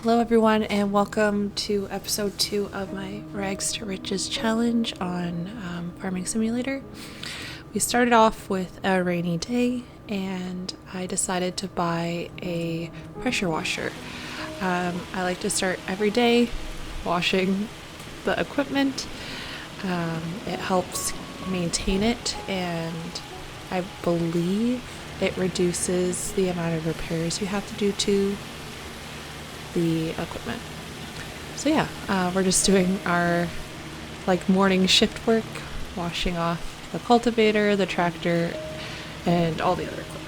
Hello everyone and welcome to episode 2 of my Rags to Riches challenge on Farming Simulator. We started off with a rainy day and I decided to buy a pressure washer. I like to start every day washing the equipment. It helps maintain it and I believe it reduces the amount of repairs you have to do to the equipment. So yeah, we're just doing our morning shift work, washing off the cultivator, the tractor, and all the other equipment.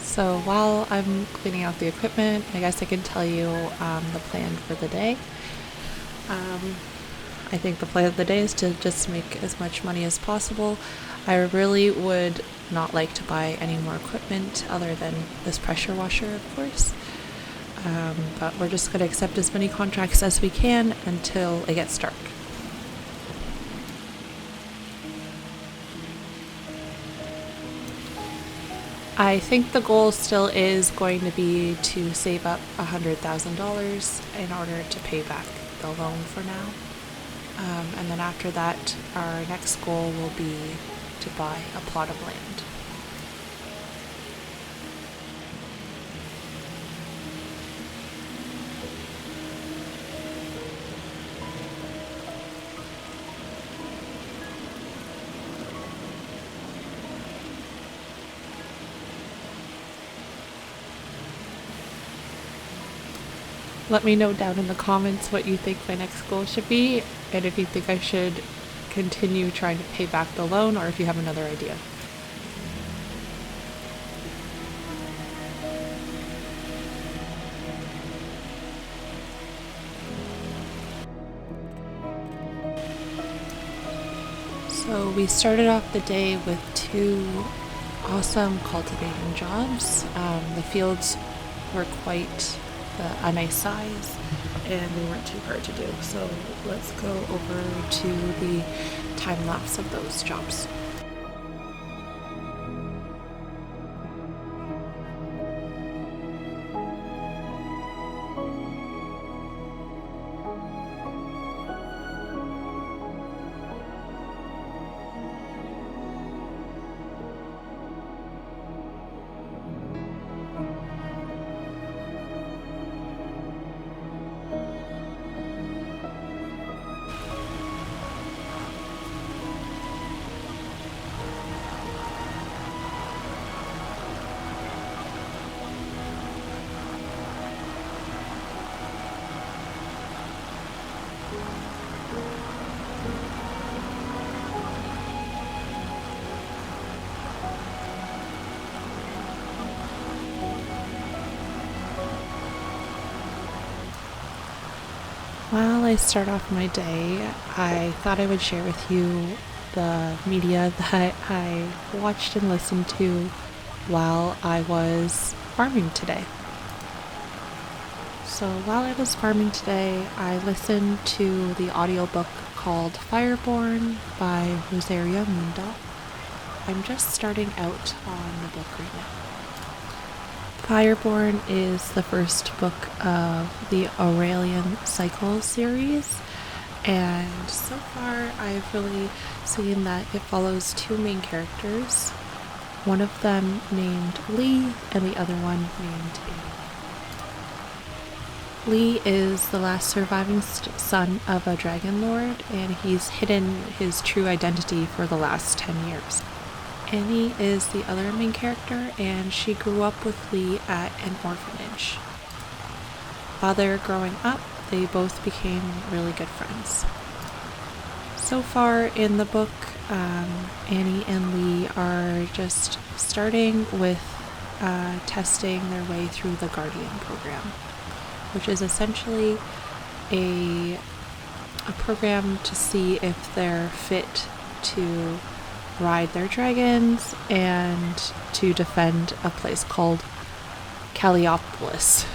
So while I'm cleaning out the equipment, I guess I can tell you the plan for the day. I think the plan of the day is to just make as much money as possible. I really would not like to buy any more equipment other than this pressure washer, of course. But we're just going to accept as many contracts as we can until it gets dark. I think the goal still is going to be to save up $100,000 in order to pay back the loan for now. And then after that, our next goal will be to buy a plot of land. Let me know down in the comments what you think my next goal should be, and if you think I should continue trying to pay back the loan, or if you have another idea. So we started off the day with 2 awesome cultivating jobs. The fields were quite a nice size and they weren't too hard to do. So let's go over to the time lapse of those jobs. While I start off my day, I thought I would share with you the media that I watched and listened to while I was farming today. So while I was farming today, I listened to the audiobook called Fireborn by Rosaria Munda. I'm just starting out on the book right now. Fireborn is the first book of the Aurelian Cycle series, and so far I've really seen that it follows 2 main characters, one of them named Lee and the other one named Amy. Lee is the last surviving son of a dragon lord, and he's hidden his true identity for the last 10 years. Annie is the other main character, and she grew up with Lee at an orphanage. While they were growing up, they both became really good friends. So far in the book, Annie and Lee are just starting with testing their way through the Guardian program, which is essentially a program to see if they're fit to ride their dragons and to defend a place called Calliopolis.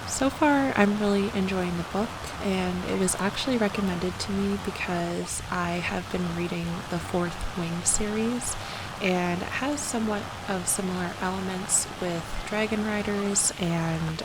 So far, I'm really enjoying the book, and it was actually recommended to me because I have been reading the Fourth Wing series, and it has somewhat of similar elements with dragon riders and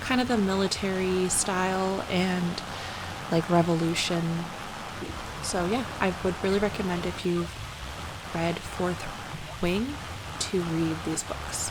kind of the military style and like revolution. So yeah, I would really recommend, if you've read Fourth Wing, to read these books.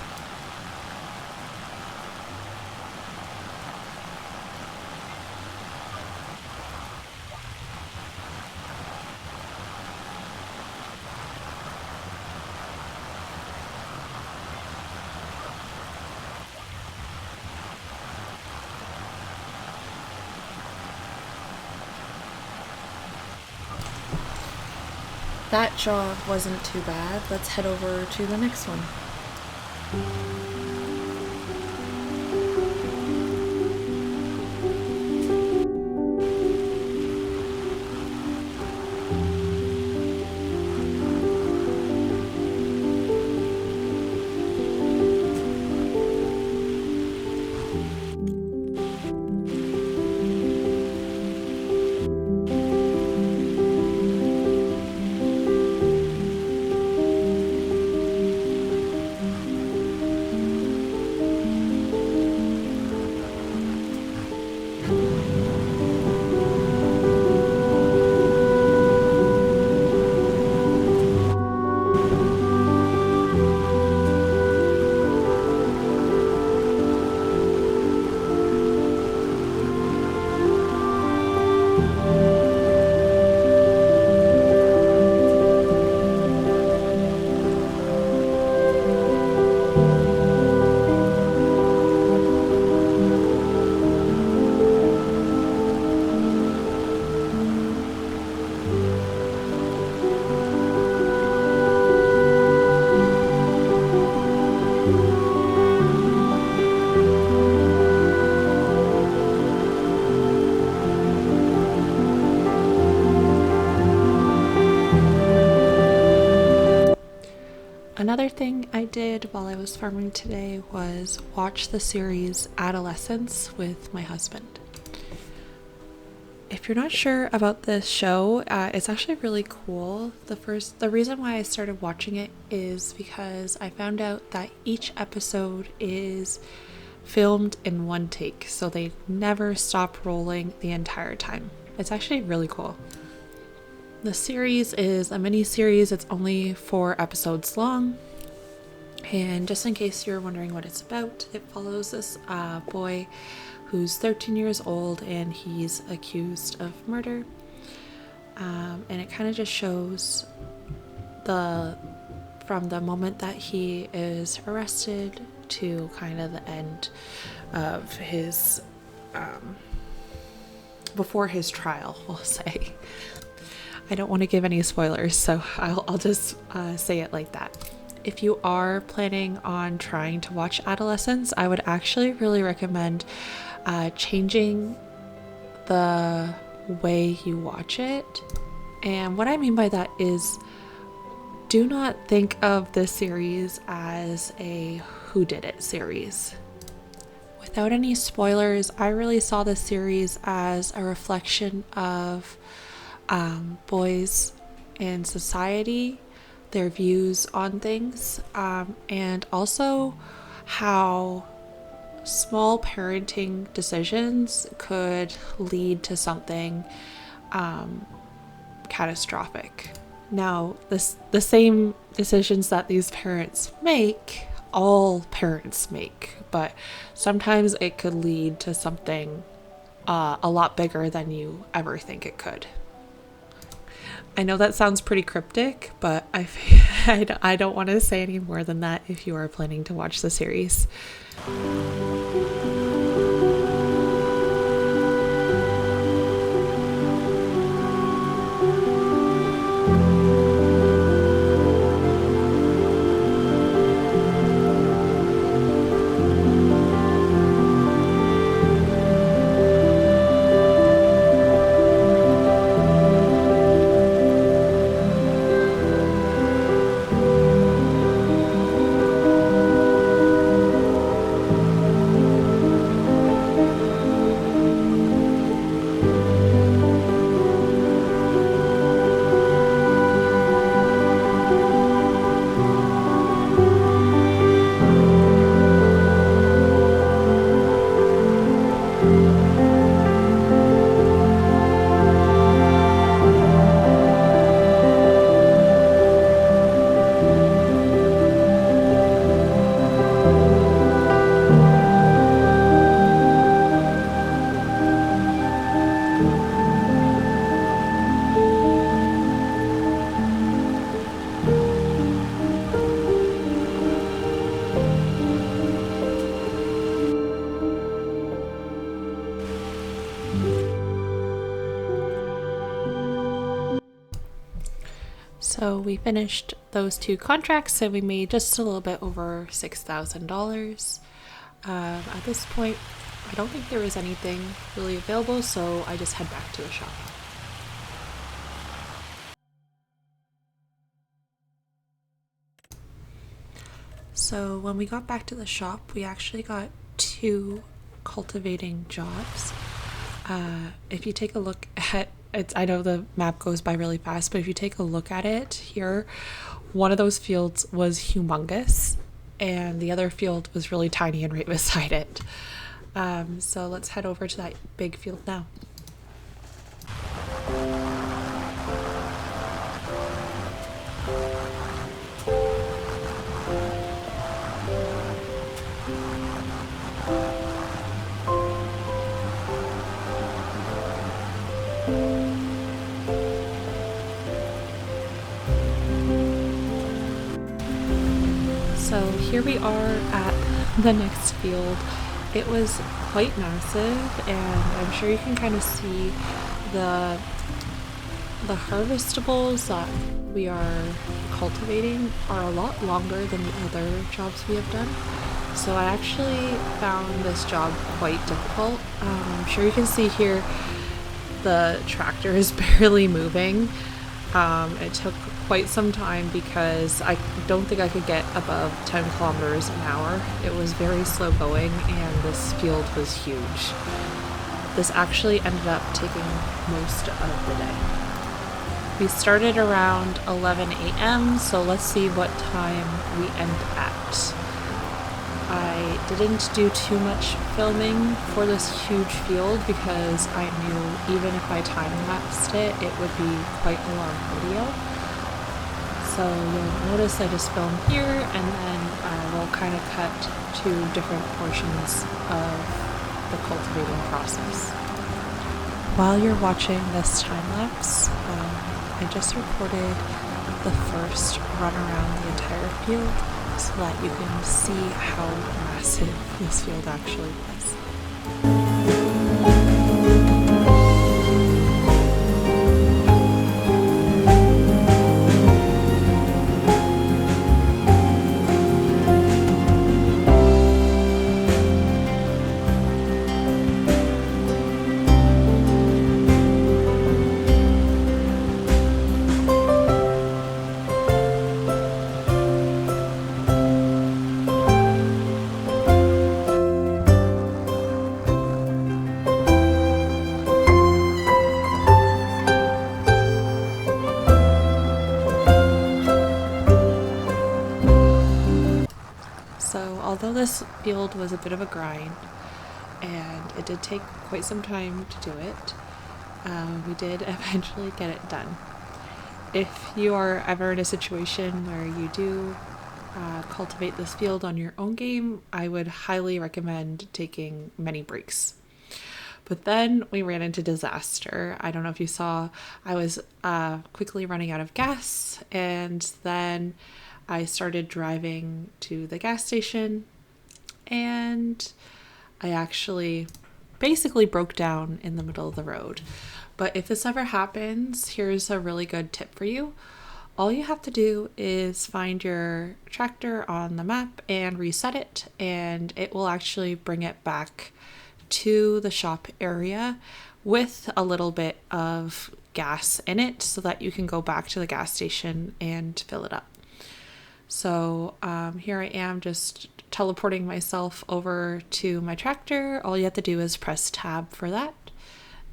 That jog wasn't too bad. Let's head over to the next one. Another thing I did while I was farming today was watch the series Adolescence with my husband. If you're not sure about this show, it's actually really cool. The reason why I started watching it is because I found out that each episode is filmed in one take, so they never stop rolling the entire time. It's actually really cool. The series is a mini-series. It's only 4 episodes long. And just in case you're wondering what it's about, it follows this boy who's 13 years old, and he's accused of murder. And it kind of just shows from the moment that he is arrested to kind of the end of his, before his trial, we'll say. I don't want to give any spoilers, so I'll just say it like that. If you are planning on trying to watch Adolescence, I would actually really recommend changing the way you watch it. And what I mean by that is, do not think of this series as a whodunit series. Without any spoilers, I really saw this series as a reflection of boys in society, their views on things, and also how small parenting decisions could lead to something catastrophic. Now, the same decisions that these parents make, all parents make, but sometimes it could lead to something a lot bigger than you ever think it could. I know that sounds pretty cryptic, but I don't want to say any more than that if you are planning to watch the series. So we finished those 2 contracts and we made just a little bit over $6,000. At this point, I don't think there was anything really available, so I just head back to the shop. So when we got back to the shop, we actually got 2 cultivating jobs. If you take a look at it, I know the map goes by really fast, but if you take a look at it here, one of those fields was humongous and the other field was really tiny and right beside it. So let's head over to that big field now. So here we are at the next field. It was quite massive, and I'm sure you can kind of see the harvestables that we are cultivating are a lot longer than the other jobs we have done. So I actually found this job quite difficult. I'm sure you can see here the tractor is barely moving. It took quite some time because I don't think I could get above 10 kilometers an hour. It was very slow going and this field was huge. This actually ended up taking most of the day. We started around 11 a.m., so let's see what time we end at. I didn't do too much filming for this huge field because I knew even if I time-lapsed it, it would be quite a long video. So you'll notice I just filmed here and then we'll kind of cut to different portions of the cultivating process. While you're watching this time-lapse, I just recorded the first run around the entire field so that you can see how massive this field actually was. So although this field was a bit of a grind and it did take quite some time to do it, we did eventually get it done. If you are ever in a situation where you do cultivate this field on your own game, I would highly recommend taking many breaks. But then we ran into disaster. I don't know if you saw, I was quickly running out of gas, and then I started driving to the gas station and I actually basically broke down in the middle of the road. But if this ever happens, here's a really good tip for you. All you have to do is find your tractor on the map and reset it, and it will actually bring it back to the shop area with a little bit of gas in it so that you can go back to the gas station and fill it up. So here I am just teleporting myself over to my tractor. All you have to do is press tab for that.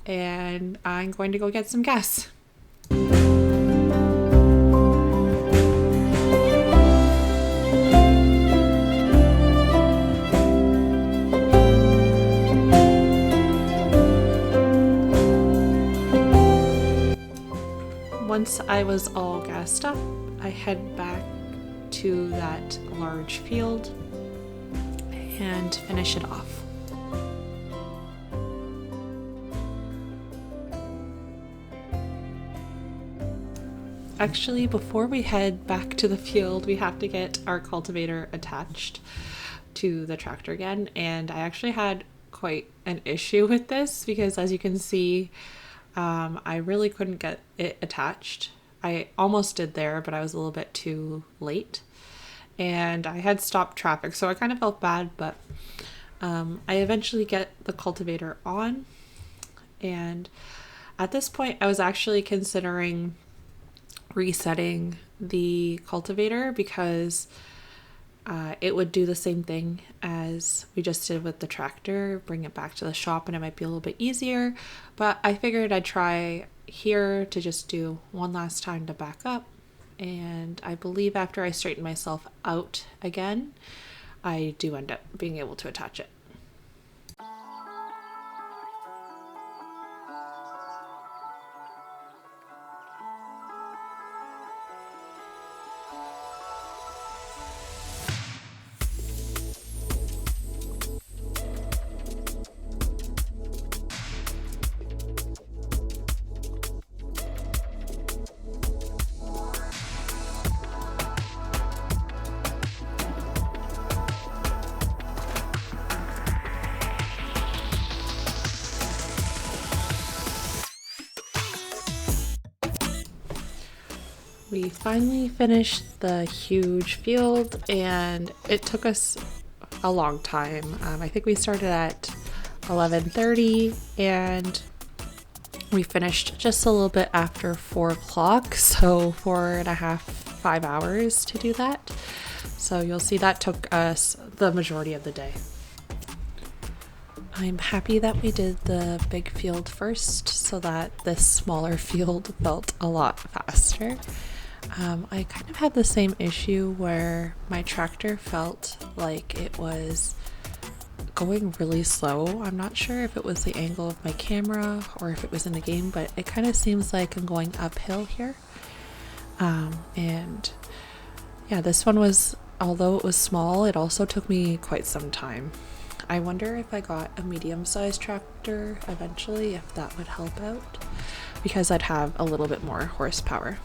And I'm going to go get some gas. Once I was all gassed up, I head back to that large field and finish it off. Actually, before we head back to the field, we have to get our cultivator attached to the tractor again, and I actually had quite an issue with this because, as you can see, I really couldn't get it attached. I almost did there, but I was a little bit too late. And I had stopped traffic, so I kind of felt bad, but I eventually get the cultivator on. And at this point, I was actually considering resetting the cultivator because it would do the same thing as we just did with the tractor, bring it back to the shop, and it might be a little bit easier. But I figured I'd try here to just do one last time to back up. And I believe after I straighten myself out again, I do end up being able to attach it. We finally finished the huge field, and it took us a long time. I think we started at 11:30 and we finished just a little bit after 4 o'clock, so 4.5, 5 hours to do that. So you'll see that took us the majority of the day. I'm happy that we did the big field first so that this smaller field felt a lot faster. I kind of had the same issue where my tractor felt like it was going really slow. I'm not sure if it was the angle of my camera or if it was in the game, but it kind of seems like I'm going uphill here. And yeah, this one was, although it was small, it also took me quite some time. I wonder if I got a medium-sized tractor eventually, if that would help out, because I'd have a little bit more horsepower.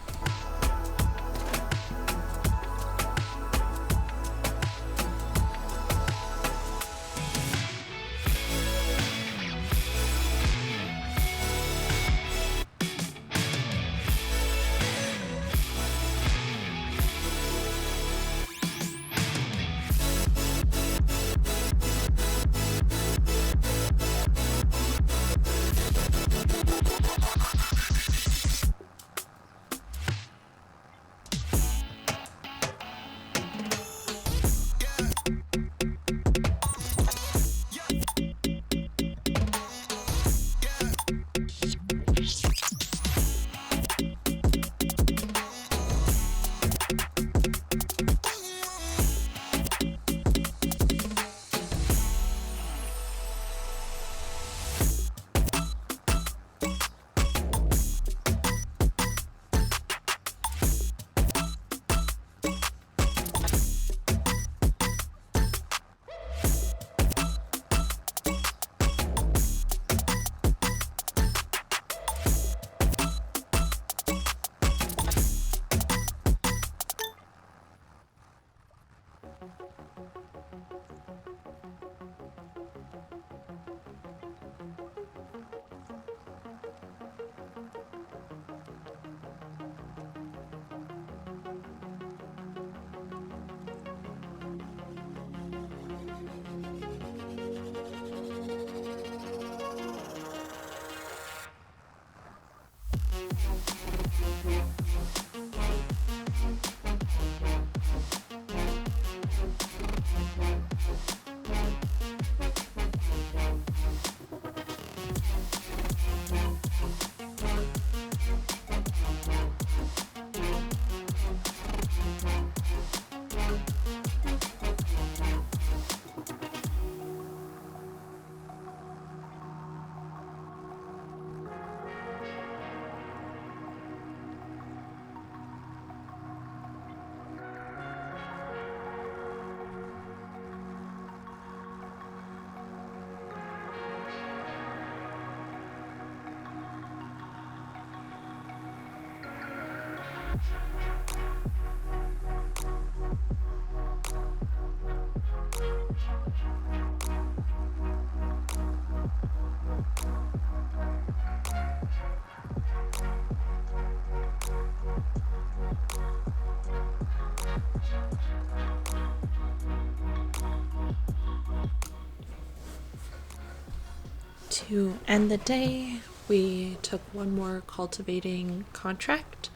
To end the day, we took one more cultivating contract.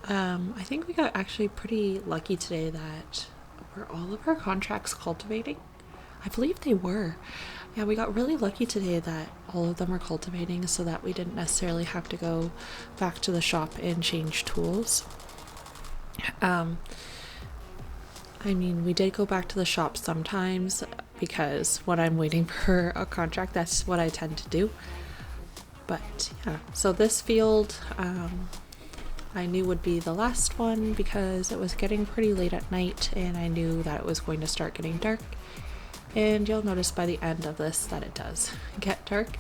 I think we got actually pretty lucky today that were all of our contracts cultivating. I believe they were. Yeah, we got really lucky today that all of them were cultivating so that we didn't necessarily have to go back to the shop and change tools. I mean, we did go back to the shop sometimes because when I'm waiting for a contract, that's what I tend to do. But yeah, so this field I knew would be the last one because it was getting pretty late at night and I knew that it was going to start getting dark. And you'll notice by the end of this that it does get dark,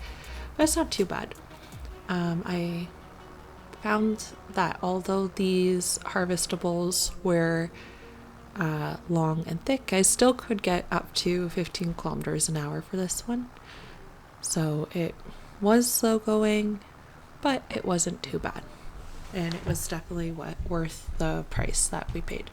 but it's not too bad. I found that although these harvestables were long and thick, I still could get up to 15 kilometers an hour for this one. So it was slow going, but it wasn't too bad. And it was definitely worth the price that we paid.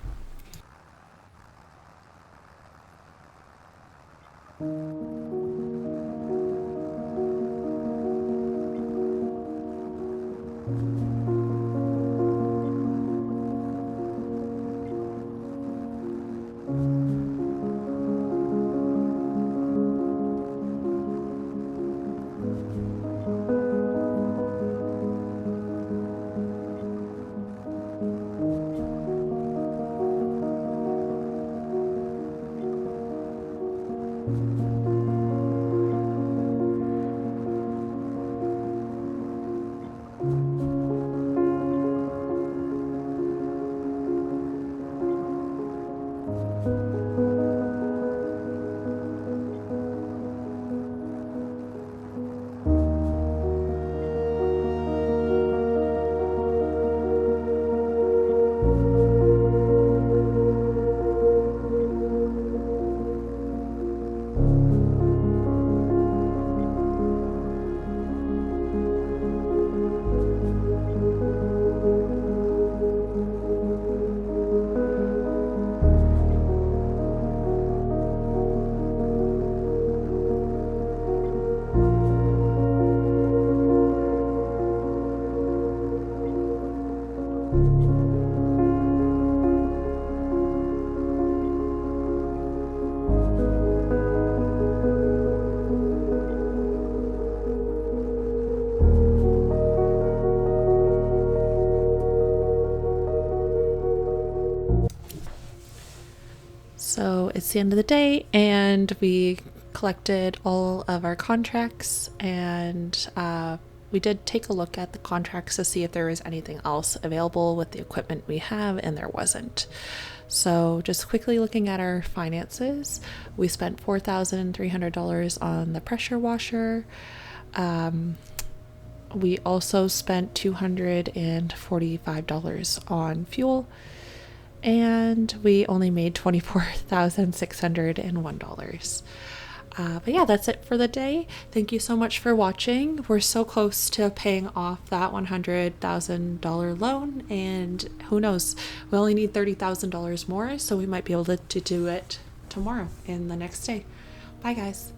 So it's the end of the day, and we collected all of our contracts, and we did take a look at the contracts to see if there was anything else available with the equipment we have, and there wasn't. So just quickly looking at our finances, we spent $4,300 on the pressure washer. We also spent $245 on fuel, and we only made $24,601. But yeah, that's it for the day. Thank you so much for watching. We're so close to paying off that $100,000 loan, and who knows, we only need $30,000 more, so we might be able to do it tomorrow and the next day. Bye guys.